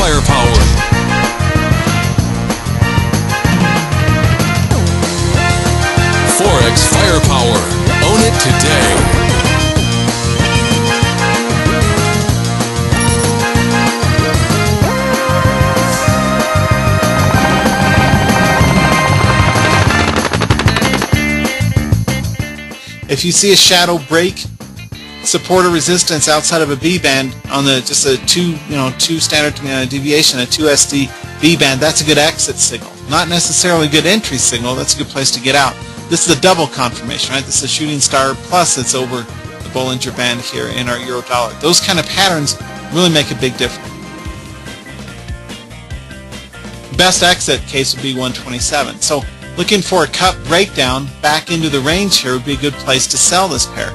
firepower. Forex firepower. Own it today. If you see a shadow break support or resistance outside of a B band on the just a two standard deviation, a 2 SD B band, that's a good exit signal. Not necessarily a good entry signal. That's a good place to get out. This is a double confirmation, right? This is a shooting star plus it's over the Bollinger Band here in our euro dollar. Those kind of patterns really make a big difference. Best exit case would be 127. So looking for a cup breakdown back into the range here would be a good place to sell this pair.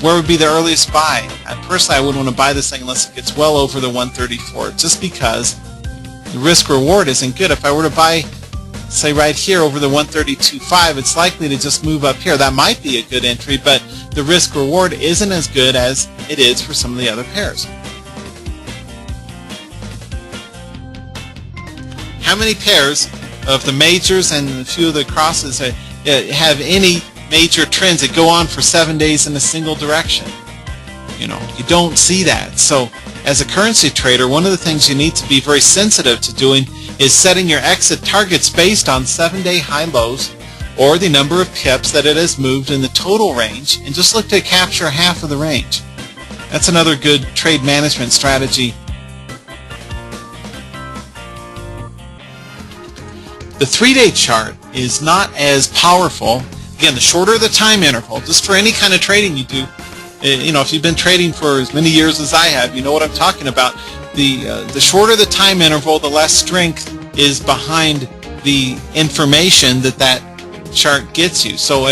Where would be the earliest buy? Personally, I wouldn't want to buy this thing unless it gets well over the 134, just because the risk-reward isn't good. If I were to buy, say, right here over the 132.5, it's likely to just move up here. That might be a good entry, but the risk-reward isn't as good as it is for some of the other pairs. How many pairs of the majors and a few of the crosses have any major trends that go on for 7 days in a single direction? You don't see that. So as a currency trader, one of the things you need to be very sensitive to doing is setting your exit targets based on 7-day high lows or the number of pips that it has moved in the total range, and just look to capture half of the range. That's another good trade management strategy. The 3-day chart is not as powerful. Again, the shorter the time interval, just for any kind of trading you do, if you've been trading for as many years as I have, you know what I'm talking about. The shorter the time interval, the less strength is behind the information that chart gets you. So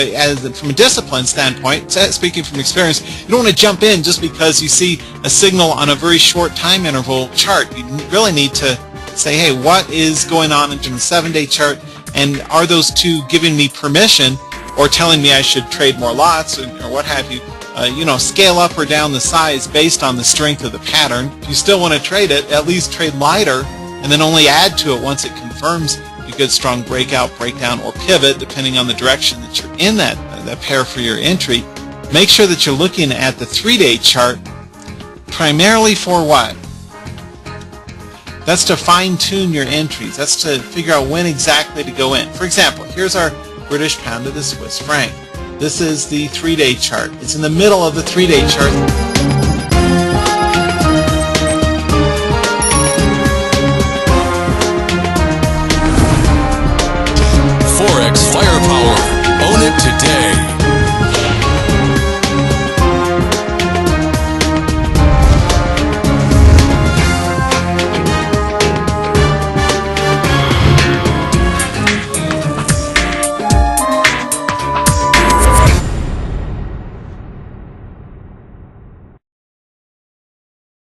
from a discipline standpoint, speaking from experience, you don't want to jump in just because you see a signal on a very short time interval chart. You really need to say, hey, what is going on in the 7-day chart, and are those two giving me permission or telling me I should trade more lots or what have you? Scale up or down the size based on the strength of the pattern. If you still want to trade it, at least trade lighter and then only add to it once it confirms a good strong breakout, breakdown, or pivot, depending on the direction that you're in that pair for your entry. Make sure that you're looking at the 3-day chart primarily for what? That's to fine-tune your entries. That's to figure out when exactly to go in. For example, here's our British pound to the Swiss franc. This is the 3-day chart. It's in the middle of the 3-day chart. Forex firepower. Own it today.